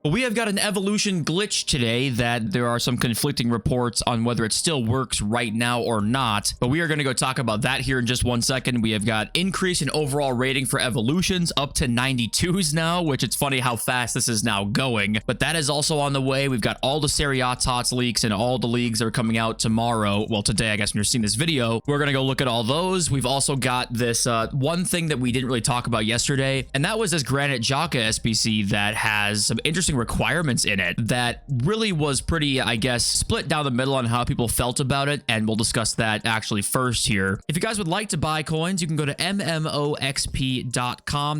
Well, we have got an evolution glitch today that there are some conflicting reports on whether it still works right now or not, but we are going to go talk about that here in just 1 second. We have got increase in overall rating for evolutions up to 92s now, which it's funny how fast this is now going, but that is also on the way. We've got all the Serie A TOTS leaks and all the leagues that are coming out tomorrow. Well, today, I guess when you're seeing this video, we're going to go look at all those. We've also got this one thing that we didn't really talk about yesterday, and that was this Granite Xhaka SBC that has some interesting requirements in it that really was pretty, I guess, split down the middle on how people felt about it, and we'll discuss that actually first here. If you guys would like to buy coins, you can go to mmoxp.com.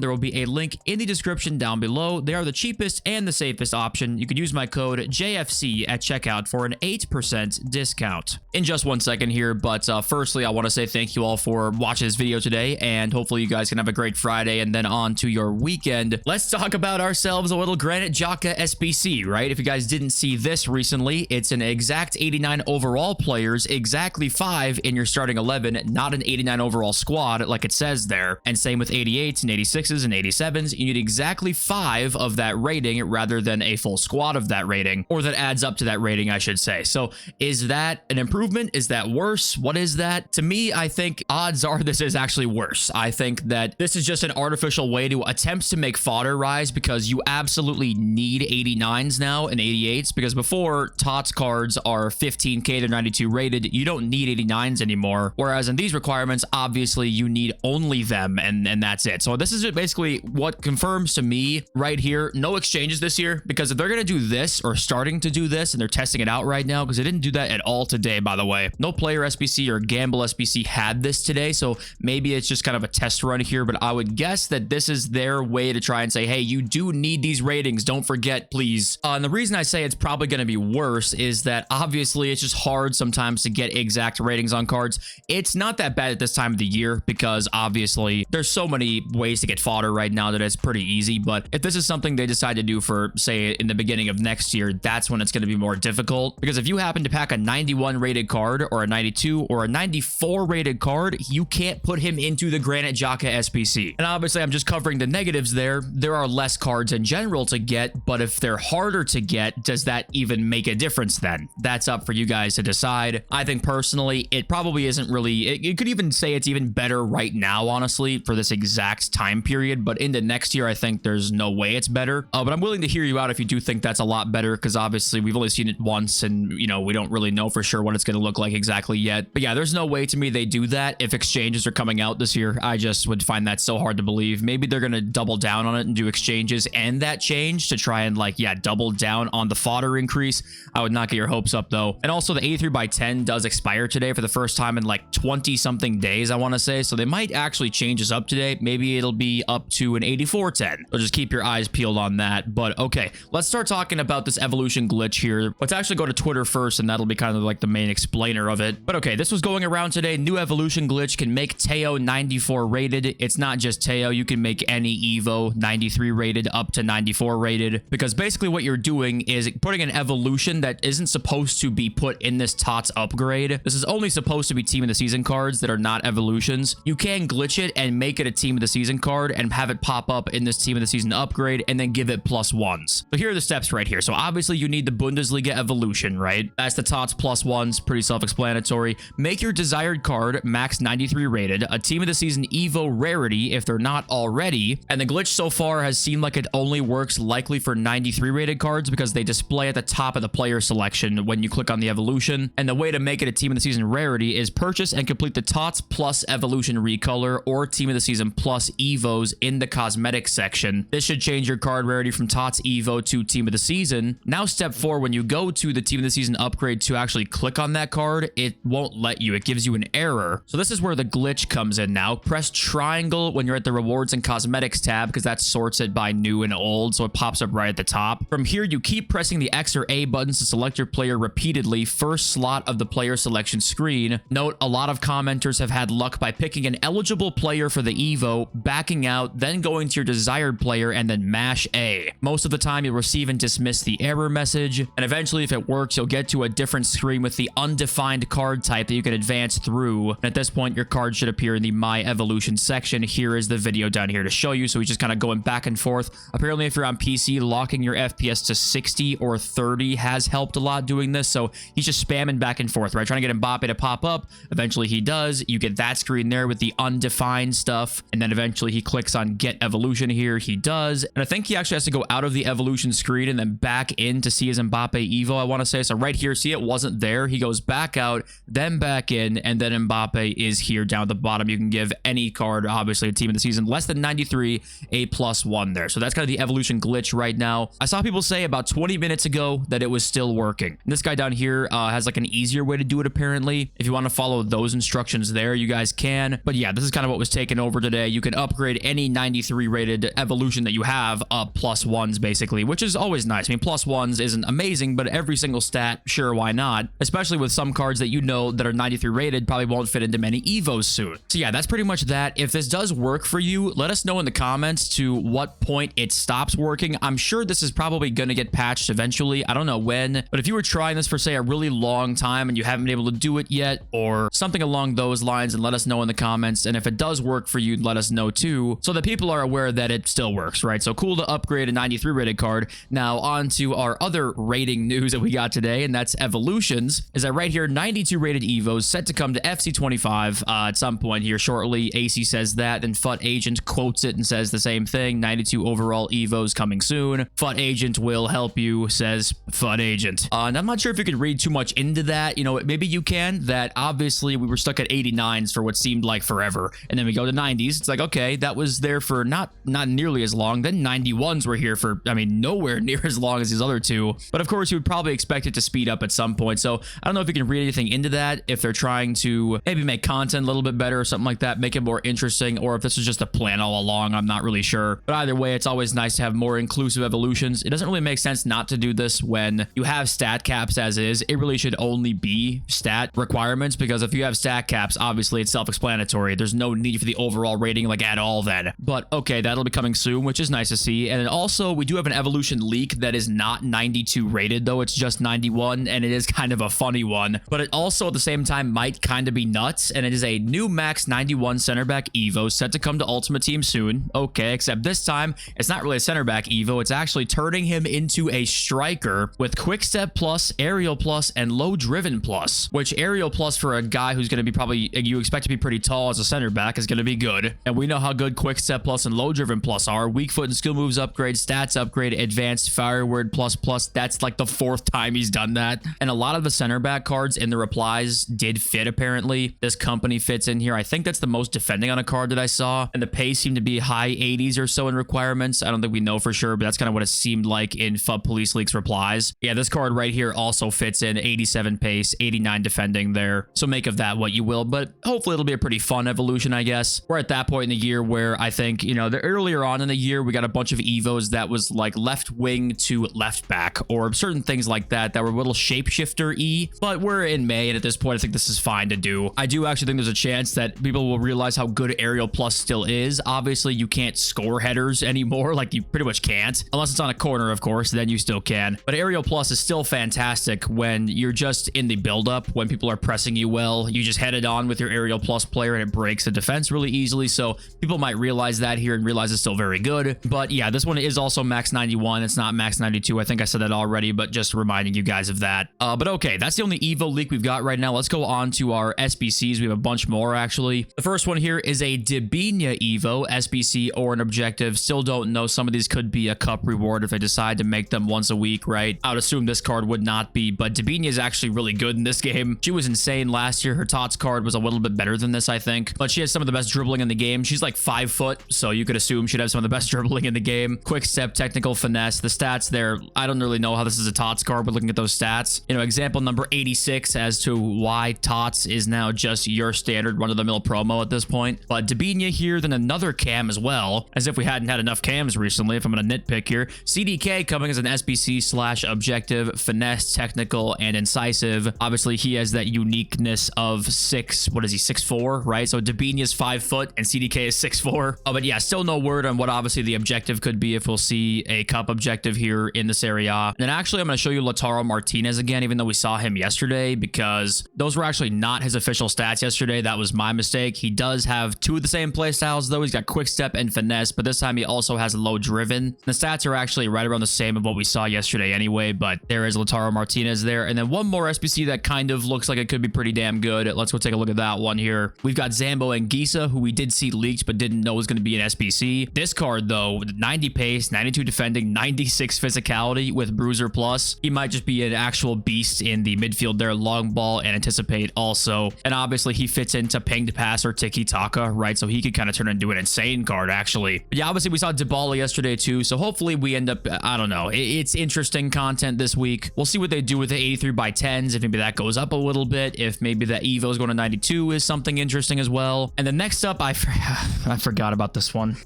There will be a link in the description down below. They are the cheapest and the safest option. You can use my code JFC at checkout for an 8% discount. In just 1 second here, but firstly, I want to say thank you all for watching this video today, and hopefully you guys can have a great Friday and then on to your weekend. Let's talk about ourselves a little Granite Xhaka SBC, right? If you guys didn't see this recently, it's an exact 89 overall players, exactly 5 in your starting 11, not an 89 overall squad like it says there. And same with 88s and 86s and 87s. You need exactly 5 of that rating rather than a full squad of that rating, or that adds up to that rating, I should say. So is that an improvement? Is that worse? What is that? To me, I think odds are this is actually worse. I think that this is just an artificial way to attempt to make fodder rise, because you absolutely need 89s now and 88s, because before TOTS cards are 15k, they're 92 rated. You don't need 89s anymore. Whereas in these requirements, obviously you need only them, and that's it. So this is basically what confirms to me right here, no exchanges this year, because if they're going to do this or starting to do this, and they're testing it out right now, because they didn't do that at all today, by the way. No player SBC or gamble SBC had this today, so maybe it's just kind of a test run here, but I would guess that this is their way to try and say, hey, you do need these ratings, don't forget, please. And the reason I say it's probably going to be worse is that obviously it's just hard sometimes to get exact ratings on cards. It's not that bad at this time of the year, because obviously there's so many ways to get fodder right now that it's pretty easy, but if this is something they decide to do for, say, in the beginning of next year, that's when it's going to be more difficult, because if you happen to pack a 91 rated card or a 92 or a 94 rated card, you can't put him into the Granite Xhaka SBC. And obviously I'm just covering the negatives there. There are less cards in general to get, but if they're harder to get, does that even make a difference then? That's up for you guys to decide. I think personally, it probably isn't really, you could even say it's even better right now, honestly, for this exact time period, but into next year, I think there's no way it's better. But I'm willing to hear you out if you do think that's a lot better, because obviously we've only seen it once, and you know, we don't really know for sure what it's going to look like exactly yet. But yeah, there's no way to me they do that if exchanges are coming out this year. I just would find that so hard to believe. Maybe they're going to double down on it and do exchanges and that change to try and, like, yeah, double down on the fodder increase. I would not get your hopes up though. And also the 83/10 does expire today for the first time in like 20 something days, I want to say. So they might actually change this up today. Maybe it'll be up to an 84/10. So just keep your eyes peeled on that. But okay, let's start talking about this evolution glitch here. Let's actually go to Twitter first, and that'll be kind of like the main explainer of it. But okay, this was going around today. New evolution glitch can make Teo 94 rated. It's not just Teo. You can make any Evo 93 rated up to 94 rated, because basically what you're doing is putting an evolution that isn't supposed to be put in this TOTS upgrade. This is only supposed to be team of the season cards that are not evolutions. You can glitch it and make it a team of the season card and have it pop up in this team of the season upgrade, and then give it +1s. So here are the steps right here. So obviously you need the Bundesliga evolution, right? That's the TOTS +1s, pretty self-explanatory. Make your desired card max 93 rated, a team of the season Evo rarity if they're not already. And the glitch so far has seemed like it only works likely for 93 rated cards, because they display at the top of the player selection when you click on the evolution. And the way to make it a team of the season rarity is purchase and complete the TOTS plus evolution recolor or team of the season plus Evos in the cosmetics section. This should change your card rarity from TOTS Evo to team of the season. Now step 4, when you go to the team of the season upgrade to actually click on that card, it won't let you. It gives you an error. So this is where the glitch comes in now. Press triangle when you're at the rewards and cosmetics tab, because that sorts it by new and old, so it pops up right at the top. From here, you keep pressing the X or A buttons to select your player repeatedly, first slot of the player selection screen. Note, a lot of commenters have had luck by picking an eligible player for the Evo, backing out, then going to your desired player, and then mash A. Most of the time, you'll receive and dismiss the error message, and eventually, if it works, you'll get to a different screen with the undefined card type that you can advance through. And at this point, your card should appear in the My Evolution section. Here is the video down here to show you. So he's just kind of going back and forth. Apparently, if you're on PC, locking your FPS to 60 or 30 has helped a lot doing this. So he's just spamming back and forth, right? Trying to get Mbappe to pop up. Eventually he does. You get that screen there with the undefined stuff. And then eventually he clicks on get evolution here. He does. And I think he actually has to go out of the evolution screen and then back in to see his Mbappe Evo, I want to say. So right here, see, it wasn't there. He goes back out, then back in, and then Mbappe is here down at the bottom. You can give any card, obviously, a team of the season, less than 93, a +1 there. So that's kind of the evolution glitch right now. I saw people say about 20 minutes ago that it was still working. And this guy down here has like an easier way to do it, apparently. If you want to follow those instructions there, you guys can. But yeah, this is kind of what was taken over today. You can upgrade any 93 rated evolution that you have up +1s, basically, which is always nice. I mean, +1s isn't amazing, but every single stat, sure, why not? Especially with some cards that you know that are 93 rated probably won't fit into many Evos soon. So yeah, that's pretty much that. If this does work for you, let us know in the comments to what point it stops working. I'm sure this is probably going to get patched eventually. I don't know when, but if you were trying this for, say, a really long time and you haven't been able to do it yet or something along those lines, and let us know in the comments. And if it does work for you, let us know too, so that people are aware that it still works, right? So cool to upgrade a 93 rated card. Now on to our other rating news that we got today, and that's evolutions. Is that right here, 92 rated Evos set to come to FC25 at some point here shortly. AC says that, then FUT Agent quotes it and says the same thing. 92 overall Evos coming soon. FUT Agent will help you, says FUT Agent. And I'm not sure if you could read too much into that. You know, maybe you can. That obviously we were stuck at 89s for what seemed like forever, and then we go to 90s. It's like, okay, that was there for not nearly as long. Then 91s were here for, I mean, nowhere near as long as these other two. But of course, you would probably expect it to speed up at some point. So I don't know if you can read anything into that, if they're trying to maybe make content a little bit better or something like that, make it more interesting, or if this was just a plan all along. I'm not really sure. But either way, it's always nice to have more inclusive evolutions. It doesn't really make sense not to do this when you have stat caps as is. It really should only be stat requirements, because if you have stat caps, obviously it's self-explanatory. There's no need for the overall rating like at all then. But okay, that'll be coming soon, which is nice to see. And then also we do have an evolution leak that is not 92 rated, though it's just 91, and it is kind of a funny one. But it also at the same time might kind of be nuts, and it is a new max 91 center back Evo set to come to Ultimate Team soon. Okay, except this time it's not really a center back Evo. It's actually turning him into a striker with quick step plus, aerial plus, and low driven plus, which aerial plus for a guy who's going to be probably, you expect to be pretty tall as a center back, is going to be good. And we know how good quick step plus and low driven plus are. Weak foot and skill moves upgrade, stats upgrade, advanced fire word plus plus. That's like the 4th time he's done that. And a lot of the center back cards in the replies did fit, apparently. This company fits in here. I think that's the most defending on a card that I saw, and the pace seemed to be high 80s or so in requirements. I don't think we know for sure, but that's kind of what it seemed like in FUT Police League's replies. Yeah, this card right here also fits in 87 pace, 89 defending there. So make of that what you will, but hopefully it'll be a pretty fun evolution, I guess. We're at that point in the year where I think, you know, earlier on in the year, we got a bunch of Evos that was like left wing to left back, or certain things like that that were a little shapeshifter-y, but we're in May, and at this point, I think this is fine to do. I do actually think there's a chance that people will realize how good Aerial Plus still is. Obviously, you can't score headers anymore, like you pretty much can't, unless it's on a corner, of course, then you still can. But Aerial Plus is still fantastic when you're just in the build-up, when people are pressing you well. You just head it on with your Aerial Plus player, and it breaks the defense really easily, so people might realize that here and realize it's still very good. But yeah, this one is also max 91. It's not max 92. I think I said that already, but just reminding you guys of that. But okay, that's the only Evo leak we've got right now. Let's go on to our SBCs. We have a bunch more, actually. The first one here is a Debinha Evo, SBC or an objective. Still don't know. Some of these could be a cup reward if they decide to make them once a week, right? I would assume this card would not be, but Debinha is actually really good in this game. She was insane last year. Her TOTS card was a little bit better than this, I think, but she has some of the best dribbling in the game. She's like 5 foot, so you could assume she'd have some of the best dribbling in the game. Quick step, technical finesse. The stats there, I don't really know how this is a TOTS card, but looking at those stats, you know, example number 86 as to why TOTS is now just your standard run-of-the-mill promo at this point. But Debinha here, then another cam as well, as if we hadn't had enough cams recently, if I'm going to nitpick here. CDK coming as an SBC slash objective, finesse, technical, and incisive. Obviously, he has that uniqueness of 6, what is he, 6'4", right? So Debinha is 5 foot and CDK is 6'4". But yeah, still no word on what obviously the objective could be, if we'll see a cup objective here in this area. And then actually, I'm going to show you Lautaro Martinez again, even though we saw him yesterday, because those were actually not his official stats yesterday. That was my mistake. He does have 2 of the same playstyles, though. He's got quick step and finesse, but this time he also has low driven. The stats stats are actually right around the same of what we saw yesterday anyway, but there is Lautaro Martinez there. And then one more SBC that kind of looks like it could be pretty damn good. Let's go take a look at that one here. We've got Zambo and Gisa, who we did see leaked but didn't know was going to be an SBC. This card, though, 90 pace, 92 defending, 96 physicality with Bruiser Plus. He might just be an actual beast in the midfield there, long ball and anticipate also. And obviously, he fits into pinged pass or tiki-taka, right? So he could kind of turn into an insane card, actually. But yeah, obviously, we saw Dybala yesterday, too. So hopefully, we end up, I don't know. It's interesting content this week. We'll see what they do with the 83 by 10s, if maybe that goes up a little bit, if maybe the Evo is going to 92 is something interesting as well. And then next up, I forgot about this one.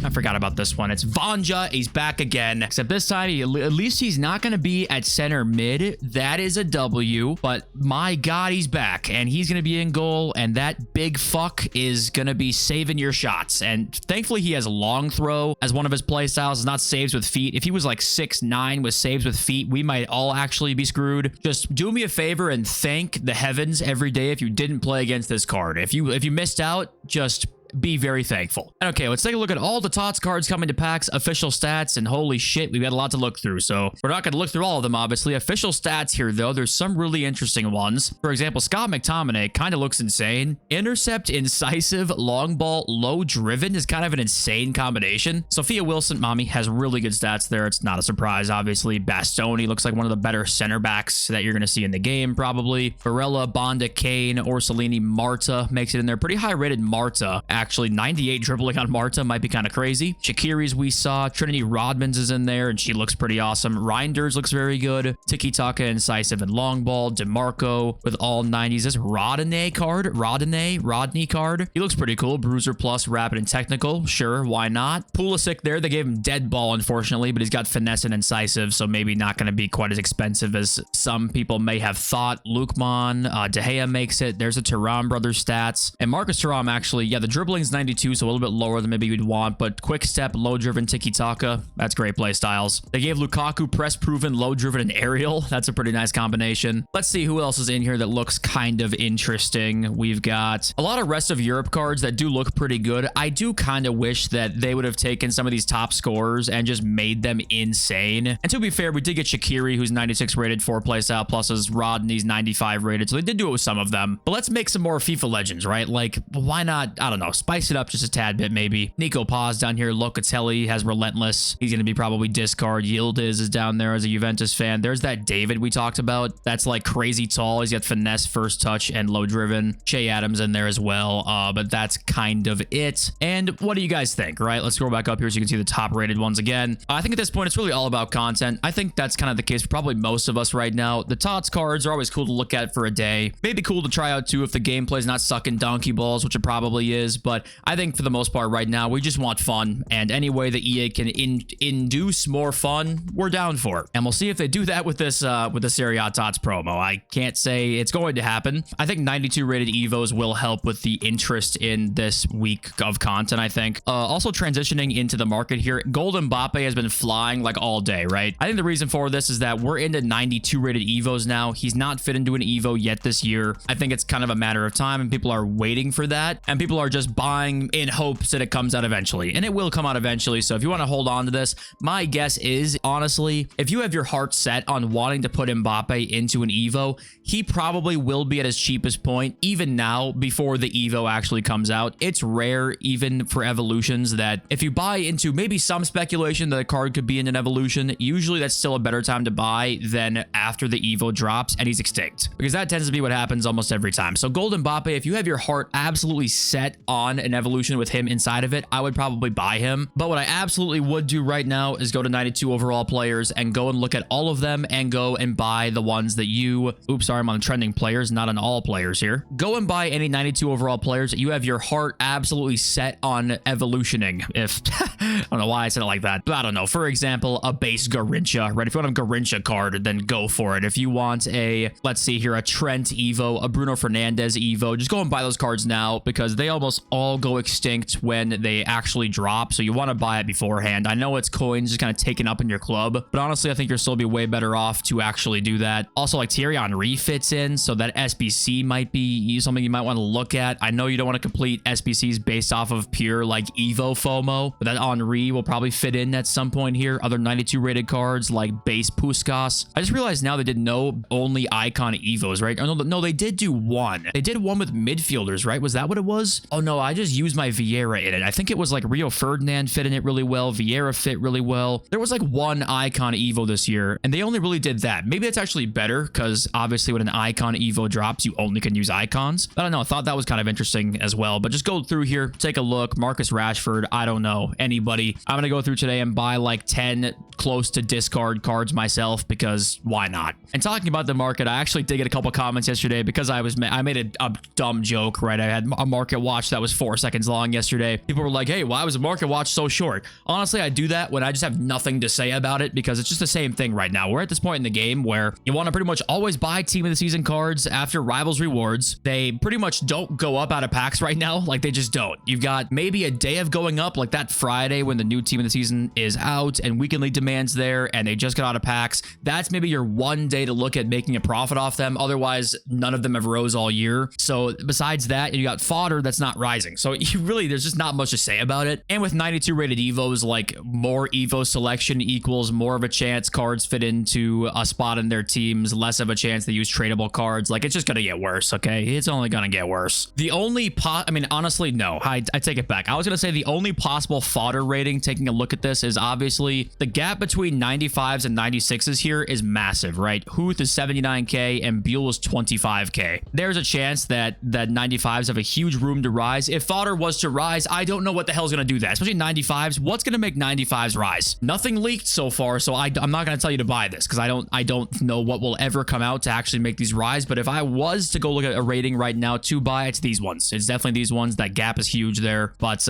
I forgot about this one. It's Vanja. He's back again, except this time, at least he's not going to be at center mid. That is a W, but my God, he's back, and he's going to be in goal, and that big fuck is going to be saving your shots. And thankfully, he has long throw as one of his play styles. It's not saves with feet. If he was like 6'9" with saves with feet, we might all actually be screwed. Just do me a favor and thank the heavens every day if you didn't play against this card. If you missed out, just be very thankful. Okay, let's take a look at all the TOTS cards coming to packs, official stats, and holy shit, we've got a lot to look through. So we're not going to look through all of them, obviously. Official stats here, though, there's some really interesting ones. For example, Scott McTominay kind of looks insane. Intercept, incisive, long ball, low driven is kind of an insane combination. Sophia Wilson, mommy, has really good stats there. It's not a surprise, obviously. Bastoni looks like one of the better center backs that you're going to see in the game, probably. Barella, Bonda, Kane, Orsolini, Marta makes it in there. Pretty high rated Marta, actually. 98 dribbling on Marta might be kind of crazy. Shaqiri's we saw. Trinity Rodmans is in there, and she looks pretty awesome. Reinders looks very good. Tiki-taka, incisive, and long ball. DeMarco with all 90s. This Rodney card. He looks pretty cool. Bruiser Plus, rapid and technical. Sure, why not? Pulisic there. They gave him dead ball, unfortunately, but he's got finesse and incisive, so maybe not going to be quite as expensive as some people may have thought. Lukman, De Gea makes it. There's a Thuram brothers stats. And Marcus Thuram, actually, yeah, the dribbling's 92, so a little bit lower than maybe you'd want, but quick step, low driven, tiki-taka, that's great play styles. They gave Lukaku press proven, low driven, and aerial. That's a pretty nice combination. Let's see who else is in here that looks kind of interesting. We've got a lot of rest of Europe cards that do look pretty good. I do kind of wish that they would have taken some of these top scorers and just made them insane. And to be fair, we did get Shaqiri, who's 96 rated, 4 playstyle pluses. Rodney's 95 rated, so they did do it with some of them. But let's make some more FIFA Legends, right? Like, why not, I don't know, spice it up just a tad bit, maybe. Nico Paz down here. Locatelli has Relentless. He's going to be probably discard. Yildiz is down there as a Juventus fan. There's that David we talked about. That's like crazy tall. He's got finesse, first touch, and low driven. Shea Adams in there as well, but that's kind of it. And what do you guys think, right? Let's scroll back up here so you can see the top rated ones again. I think at this point, it's really all about content. I think that's kind of the case for probably most of us right now. The TOTS cards are always cool to look at for a day. Maybe cool to try out too if the gameplay's not sucking donkey balls, which it probably is, but I think for the most part right now, we just want fun, and any way that EA can induce more fun, we're down for it. And we'll see if they do that with this Serie A TOTS promo. I can't say it's going to happen. I think 92 rated Evos will help with the interest in this week of content, I think. Also transitioning into the market here, Gold Mbappe has been flying like all day, right? I think the reason for this is that we're into 92 rated Evos now. He's not fit into an Evo yet this year. I think it's kind of a matter of time, and people are waiting for that, and people are just buying in hopes that it comes out eventually, and it will come out eventually. So if you want to hold on to this, my guess is, honestly, if you have your heart set on wanting to put Mbappe into an Evo, he probably will be at his cheapest point, even now, before the Evo actually comes out. It's rare, even for evolutions, that if you buy into maybe some speculation that a card could be in an evolution, usually that's still a better time to buy than after the Evo drops and he's extinct, because that tends to be what happens almost every time. So Gold Mbappe, if you have your heart absolutely set on an evolution with him inside of it, I would probably buy him. But what I absolutely would do right now is go to 92 overall players and go and look at all of them and go and buy the ones that you, oops, sorry, I'm on trending players, not on all players here. Go and buy any 92 overall players that you have your heart absolutely set on evolutioning. If, I don't know why I said it like that, but I don't know. For example, a base Garincha, right? If you want a Garincha card, then go for it. If you want a, let's see here, a Trent Evo, a Bruno Fernandes Evo, just go and buy those cards now, because they almost all go extinct when they actually drop, so you want to buy it beforehand. I know it's coins just kind of taken up in your club, but honestly, I think you'll still be way better off to actually do that. Also, like Thierry Henry fits in, so that SBC might be something you might want to look at. I know you don't want to complete SBCs based off of pure like Evo FOMO, but that Henry will probably fit in at some point here. Other 92 rated cards like base Puskas. I just realized now they did no only icon Evos, right? Oh, no, they did do one. They did one with midfielders, right? Was that what it was? Oh no, I just used my Vieira in it. I think it was like Rio Ferdinand fit in it really well. Vieira fit really well. There was like one icon Evo this year, and they only really did that. Maybe that's actually better because obviously when an icon Evo drops, you only can use icons. I don't know. I thought that was kind of interesting as well, but just go through here, take a look. Marcus Rashford, I don't know anybody. I'm going to go through today and buy like 10 close to discard cards myself because why not? And talking about the market, I actually did get a couple comments yesterday because I made a dumb joke, right? I had a market watch that was 4 seconds long yesterday. People were like, hey, why was a market watch so short? Honestly, I do that when I just have nothing to say about it because it's just the same thing right now. We're at this point in the game where you want to pretty much always buy team of the season cards after rivals rewards. They pretty much don't go up out of packs right now. Like they just don't. You've got maybe a day of going up like that Friday when the new team of the season is out and weekly demands there and they just got out of packs. That's maybe your one day to look at making a profit off them. Otherwise, none of them have rose all year. So besides that, you got fodder that's not rising. So there's just not much to say about it. And with 92 rated Evos, like more Evo selection equals more of a chance cards fit into a spot in their teams, less of a chance they use tradable cards. Like it's just going to get worse. Okay. It's only going to get worse. The only honestly, no, I take it back. I was going to say the only possible fodder rating taking a look at this is obviously the gap between 95s and 96s here is massive, right? Huth is 79k and Buell is 25k. There's a chance that 95s have a huge room to rise. If fodder was to rise, I don't know what the hell's going to do that, especially 95s. What's going to make 95s rise? Nothing leaked so far, so I'm not going to tell you to buy this because I don't know what will ever come out to actually make these rise. But if I was to go look at a rating right now to buy, it's these ones. It's definitely these ones. That gap is huge there, but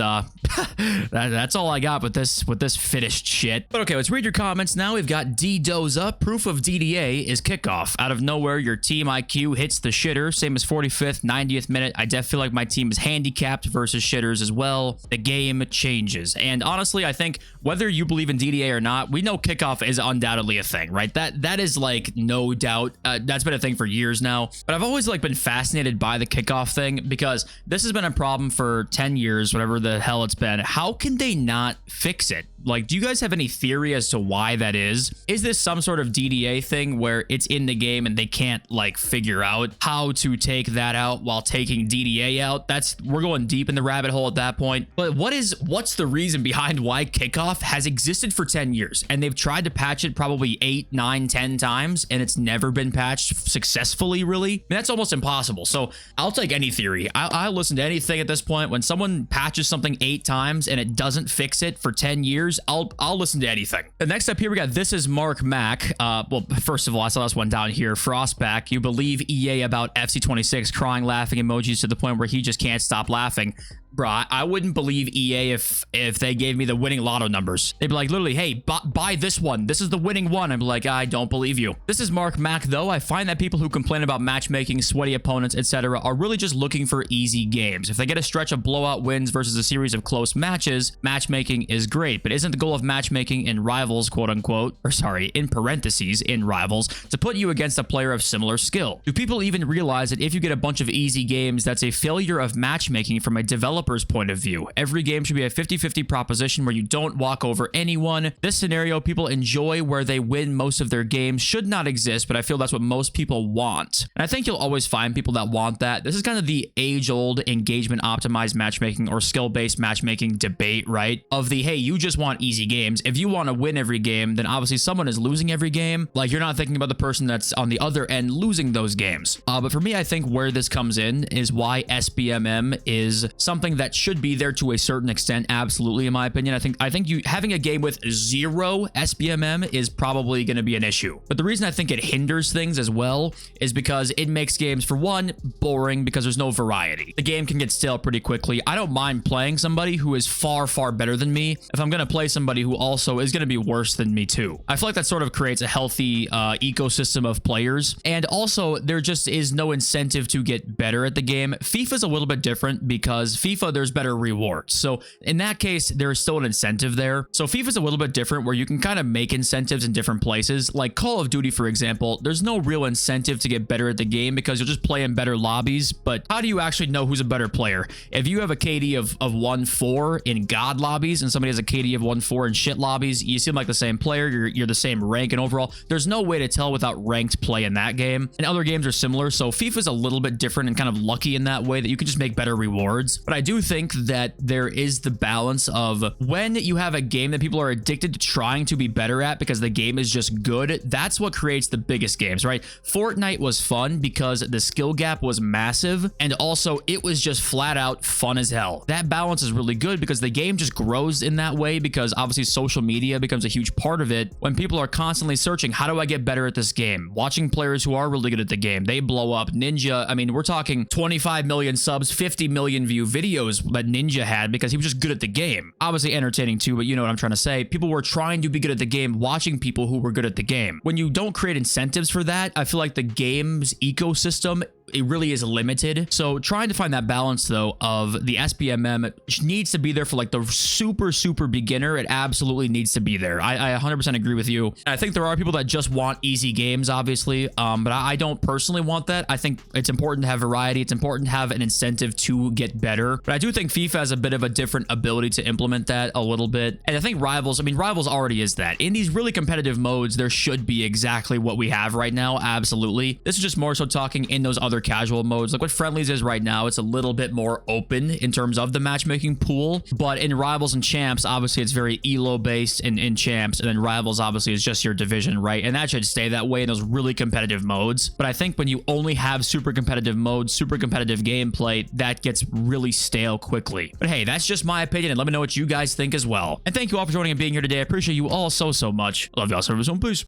that's all I got with this finished shit. But okay, let's read your comments now. We've got D-Doze up. Proof of DDA is kickoff. Out of nowhere, your team IQ hits the shitter. Same as 45th, 90th minute. I definitely feel like my team is handicapped versus shitters as well. The game changes. And honestly, I think whether you believe in DDA or not, we know kickoff is undoubtedly a thing, right? That is like no doubt. That's been a thing for years now. But I've always like been fascinated by the kickoff thing because this has been a problem for 10 years, whatever the hell it's been. How can they not fix it? Like, do you guys have any theory as to why that is? Is this some sort of DDA thing where it's in the game and they can't like figure out how to take that out while taking DDA out? We're going deep in the rabbit hole at that point. But what's the reason behind why kickoff has existed for 10 years and they've tried to patch it probably 8, 9, 10 times and it's never been patched successfully, really? I mean, that's almost impossible. So I'll take any theory. I'll listen to anything at this point. When someone patches something 8 times and it doesn't fix it for 10 years, I'll listen to anything. The next up here, we got This Is Mark Mac. Well, first of all, I saw this one down here. Frostback, you believe EA about FC26 crying, laughing emojis to the point where he just can't stop laughing. Bruh, I wouldn't believe EA if they gave me the winning lotto numbers. They'd be like, literally, hey, buy this one. This is the winning one. I'd be like, I don't believe you. This is Mark Mac, though. I find that people who complain about matchmaking, sweaty opponents, etc. are really just looking for easy games. If they get a stretch of blowout wins versus a series of close matches, matchmaking is great. But isn't the goal of matchmaking in rivals, quote unquote, or sorry, in parentheses, in rivals, to put you against a player of similar skill? Do people even realize that if you get a bunch of easy games, that's a failure of matchmaking from a developer's point of view? Every game should be a 50-50 proposition where you don't walk over anyone. This scenario people enjoy where they win most of their games should not exist, but I feel that's what most people want. And I think you'll always find people that want that. This is kind of the age-old engagement optimized matchmaking or skill-based matchmaking debate, right? Of the, hey, you just want easy games. If you want to win every game, then obviously someone is losing every game. Like, you're not thinking about the person that's on the other end losing those games. But for me, I think where this comes in is why SBMM is something that should be there to a certain extent. Absolutely, in my opinion. I think you having a game with 0 SBMM is probably going to be an issue. But the reason I think it hinders things as well is because it makes games, for one, boring because there's no variety. The game can get stale pretty quickly. I don't mind playing somebody who is far, far better than me if I'm going to play somebody who also is going to be worse than me too. I feel like that sort of creates a healthy ecosystem of players. And also, there just is no incentive to get better at the game. FIFA's a little bit different because FIFA FIFA, there's better rewards. So in that case, there is still an incentive there. So FIFA is a little bit different where you can kind of make incentives in different places. Like Call of Duty, for example, there's no real incentive to get better at the game because you'll just play in better lobbies. But how do you actually know who's a better player? If you have a KD of 1.4 in God lobbies and somebody has a KD of 1.4 in shit lobbies, you seem like the same player, you're the same rank, and overall, there's no way to tell without ranked play in that game. And other games are similar, so FIFA is a little bit different and kind of lucky in that way that you can just make better rewards. But I do think that there is the balance of when you have a game that people are addicted to trying to be better at because the game is just good, that's what creates the biggest games, right? Fortnite was fun because the skill gap was massive, and also it was just flat out fun as hell. That balance is really good because the game just grows in that way because obviously social media becomes a huge part of it when people are constantly searching, how do I get better at this game? Watching players who are really good at the game, they blow up. Ninja, I mean, we're talking 25 million subs, 50 million view videos that Ninja had because he was just good at the game. Obviously entertaining too, but you know what I'm trying to say. People were trying to be good at the game, watching people who were good at the game. When you don't create incentives for that, I feel like the game's ecosystem, it really is limited. So trying to find that balance though of the SBMM needs to be there for like the super beginner. It absolutely needs to be there. I 100% agree with you. I think there are people that just want easy games, obviously, but I don't personally want that. I think it's important to have variety. It's important to have an incentive to get better. But I do think FIFA has a bit of a different ability to implement that a little bit. And I think Rivals, I mean, Rivals already is that. In these really competitive modes, there should be exactly what we have right now. Absolutely. This is just more so talking in those other casual modes. Like what Friendlies is right now, it's a little bit more open in terms of the matchmaking pool. But in Rivals and Champs, obviously it's very elo based in Champs, and then Rivals obviously is just your division, right? And that should stay that way in those really competitive modes. But I think when you only have super competitive modes, super competitive gameplay, that gets really stale quickly. But hey, that's just my opinion, and let me know what you guys think as well. And thank you all for joining and being here today. I appreciate you all so much. I love y'all. Serve us home, please.